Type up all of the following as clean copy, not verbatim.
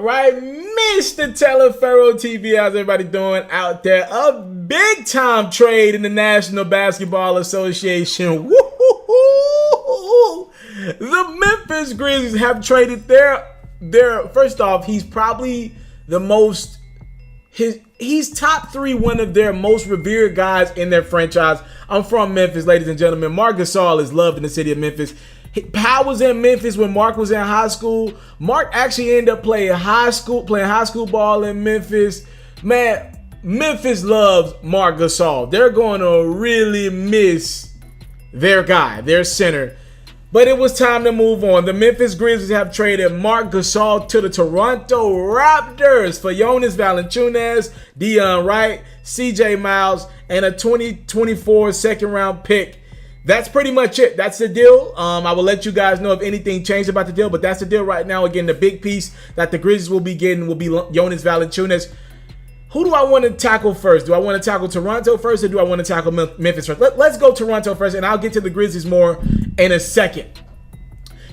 right, Mr. Teleferro TV, how's everybody doing out there? A big time trade in the National Basketball Association. Woo-hoo-hoo. The Memphis Grizzlies have traded their first off, he's probably the most, he's top three, one of their most revered guys in their franchise. I'm from Memphis, ladies and gentlemen. Marc Gasol is loved in the city of Memphis. Powell was in Memphis when Marc was in high school. Marc actually ended up playing high school ball in Memphis. Man, Memphis loves Marc Gasol. They're going to really miss their guy, their center. But it was time to move on. The Memphis Grizzlies have traded Marc Gasol to the Toronto Raptors for Jonas Valanciunas, Dion Wright, CJ Miles, and a 2024 second-round pick. That's pretty much it. That's the deal. I will let you guys know if anything changed about the deal, but that's the deal right now. Again, the big piece that the Grizzlies will be getting will be Jonas Valanciunas. Who do I want to tackle first? Do I want to tackle Toronto first, or do I want to tackle Memphis first? Let's go Toronto first, and I'll get to the Grizzlies more in a second.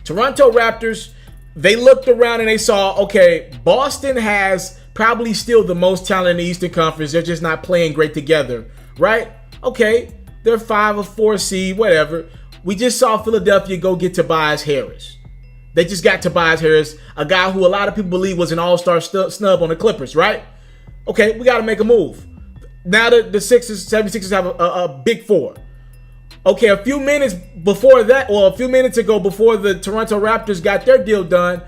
Toronto Raptors, they looked around and they saw, okay, Boston has probably still the most talent in the Eastern Conference. They're just not playing great together, right? Okay. They're 5 or 4 seed, whatever. We just saw Philadelphia go get Tobias Harris. They just got Tobias Harris, a guy who a lot of people believe was an all-star snub on the Clippers, right? Okay, we got to make a move. Now the 76ers have a big four. Okay, a few minutes ago, before the Toronto Raptors got their deal done,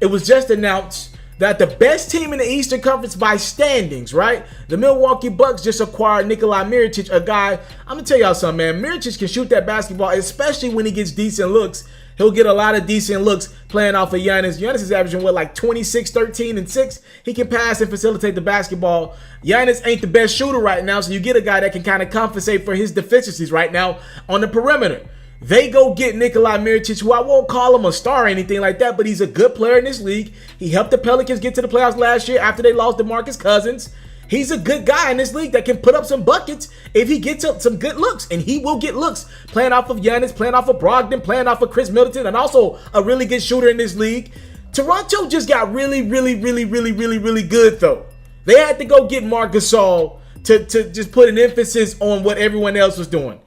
it was just announced that the best team in the Eastern Conference by standings, right? The Milwaukee Bucks just acquired Nikola Mirotic, a guy, I'm going to tell y'all something, man. Mirotic can shoot that basketball, especially when he gets decent looks. He'll get a lot of decent looks playing off of Giannis. Giannis is averaging, like 26, 13, and 6. He can pass and facilitate the basketball. Giannis ain't the best shooter right now, so you get a guy that can kind of compensate for his deficiencies right now on the perimeter. They go get Nikola Mirotic, who I won't call him a star or anything like that, but he's a good player in this league. He helped the Pelicans get to the playoffs last year after they lost DeMarcus Cousins. He's a good guy in this league that can put up some buckets if he gets up some good looks, and he will get looks playing off of Giannis, playing off of Brogdon, playing off of Chris Middleton, and also a really good shooter in this league. Toronto just got really good, though. They had to go get Marc Gasol to just put an emphasis on what everyone else was doing.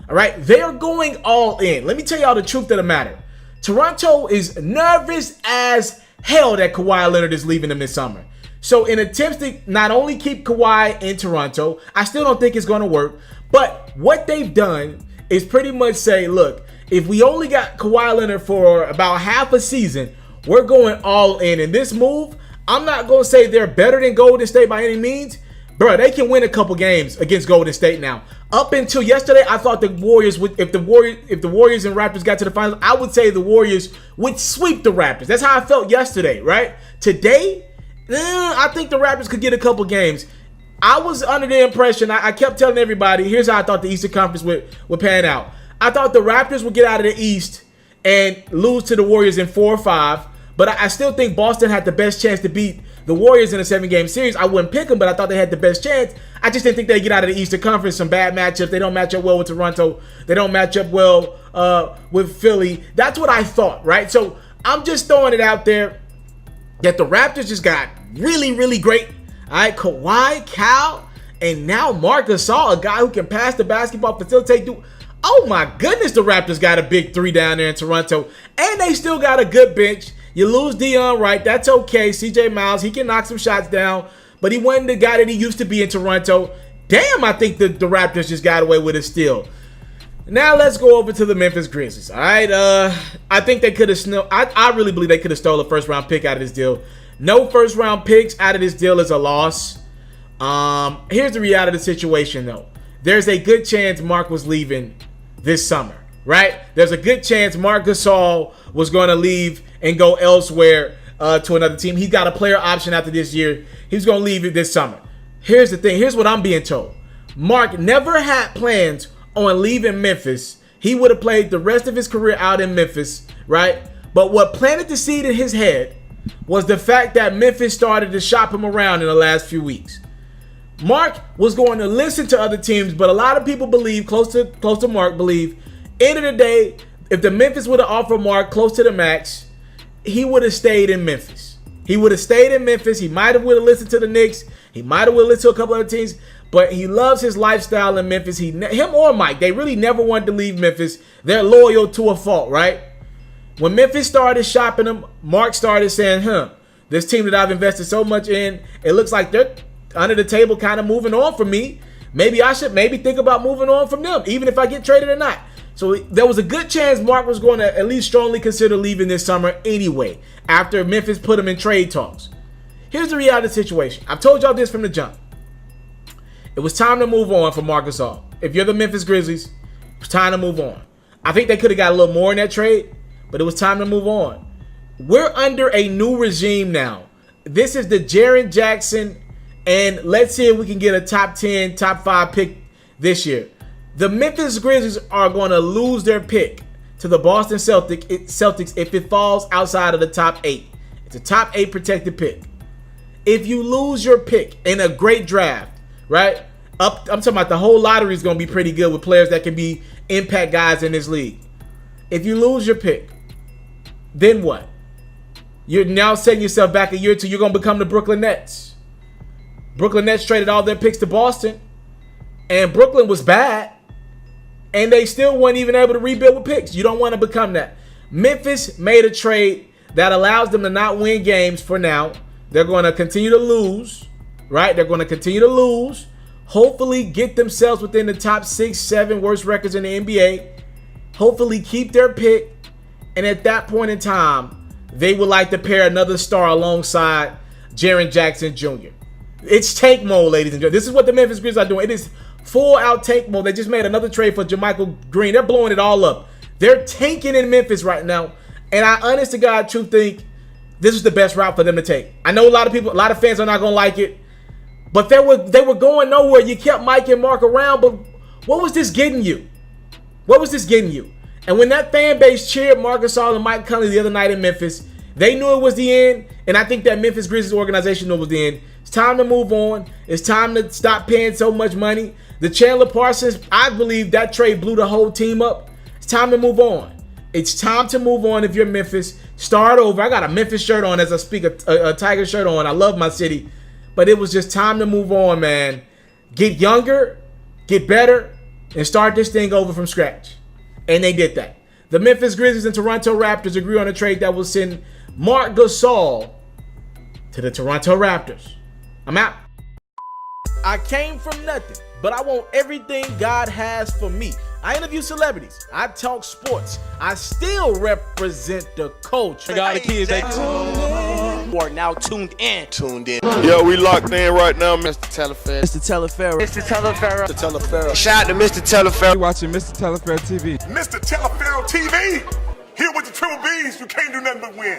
All right, they're going all in. Let me tell y'all the truth of the matter. Toronto is nervous as hell that Kawhi Leonard is leaving them this summer. So in attempts to not only keep Kawhi in Toronto, I still don't think it's going to work. But what they've done is pretty much say, look, if we only got Kawhi Leonard for about half a season, we're going all in. And this move, I'm not going to say they're better than Golden State by any means. Bro, they can win a couple games against Golden State now. Up until yesterday, I thought the Warriors would, if the Warriors and Raptors got to the finals, I would say the Warriors would sweep the Raptors. That's how I felt yesterday, right? Today, I think the Raptors could get a couple games. I was under the impression, I kept telling everybody, here's how I thought the Eastern Conference would pan out. I thought the Raptors would get out of the East and lose to the Warriors in 4 or 5, but I still think Boston had the best chance to beat the Warriors in a 7-game series. I wouldn't pick them, but I thought they had the best chance. I just didn't think they'd get out of the Eastern Conference. Some bad matchups. They don't match up well with Toronto. They don't match up well with Philly. That's what I thought, right? So I'm just throwing it out there that the Raptors just got really great. All right, Kawhi, Cal, and now Marc Gasol, a guy who can pass the basketball, facilitate. Oh my goodness, the Raptors got a big 3 down there in Toronto, and they still got a good bench. You lose Dion Wright, that's okay. CJ Miles, he can knock some shots down, but he wasn't the guy that he used to be in Toronto. Damn, I think the Raptors just got away with a steal. Now let's go over to the Memphis Grizzlies. All right, I think they could have. I really believe they could have stole a first-round pick out of this deal. No first-round picks out of this deal is a loss. Here's the reality of the situation, though. There's a good chance Marc was leaving this summer, right? There's a good chance Marc Gasol was going to leave and go elsewhere to another team. He's got a player option after this year. He's going to leave it this summer. Here's the thing. Here's what I'm being told. Marc never had plans on leaving Memphis. He would have played the rest of his career out in Memphis, right? But what planted the seed in his head was the fact that Memphis started to shop him around in the last few weeks. Marc was going to listen to other teams, but a lot of people believe, close to Marc, believe, end of the day, if the Memphis would have offered Marc close to the max, he would have stayed in Memphis. He would have stayed in Memphis. He might have would have listened to the Knicks. He might have would have listened to a couple other teams. But he loves his lifestyle in Memphis. Him or Mike, they really never wanted to leave Memphis. They're loyal to a fault, right? When Memphis started shopping him, Mark started saying, this team that I've invested so much in, it looks like they're under the table kind of moving on from me. Maybe I should think about moving on from them, even if I get traded or not. So there was a good chance Mark was going to at least strongly consider leaving this summer anyway, after Memphis put him in trade talks. Here's the reality of the situation. I've told y'all this from the jump. It was time to move on for Marc Gasol. If you're the Memphis Grizzlies, it was time to move on. I think they could have got a little more in that trade, but it was time to move on. We're under a new regime now. This is the Jaren Jackson, and let's see if we can get a top 10, top 5 pick this year. The Memphis Grizzlies are going to lose their pick to the Boston Celtics if it falls outside of the top 8. It's a top 8 protected pick. If you lose your pick in a great draft, right? I'm talking about the whole lottery is going to be pretty good with players that can be impact guys in this league. If you lose your pick, then what? You're now setting yourself back a year or two. You're going to become the Brooklyn Nets. Brooklyn Nets traded all their picks to Boston, and Brooklyn was bad, and they still weren't even able to rebuild with picks. You don't want to become that. Memphis made a trade that allows them to not win games for now. They're going to continue to lose, right? They're going to continue to lose. Hopefully get themselves within the top 6, 7 worst records in the NBA. Hopefully keep their pick. And at that point in time, they would like to pair another star alongside Jaren Jackson Jr. It's tank mode, ladies and gentlemen. This is what the Memphis Grizzlies are doing. It is full out tank mode. They just made another trade for JaMychal Green. They're blowing it all up. They're tanking in Memphis right now. And I honest to God truth think this is the best route for them to take. I know a lot of fans are not going to like it. But they were going nowhere. You kept Mike and Mark around, but what was this getting you? What was this getting you? And when that fan base cheered Marc Gasol and Mike Conley the other night in Memphis, they knew it was the end, and I think that Memphis Grizzlies organization knew it was the end. It's time to move on. It's time to stop paying so much money. The Chandler Parsons, I believe that trade blew the whole team up. It's time to move on. It's time to move on if you're Memphis. Start over. I got a Memphis shirt on as I speak, a Tiger shirt on. I love my city. But it was just time to move on, man. Get younger, get better, and start this thing over from scratch. And they did that. The Memphis Grizzlies and Toronto Raptors agree on a trade that will send Marc Gasol to the Toronto Raptors. I'm out. I came from nothing, but I want everything God has for me. I interview celebrities. I talk sports. I still represent the culture. I got the kids. They are now tuned in. Yo, we locked in right now, Mr. Mr. Teleferro. Shout out to Mr. Teleferro. You're watching Mr. Teleferro TV. Mr. Teleferro TV, here with the Triple B's, you can't do nothing but win.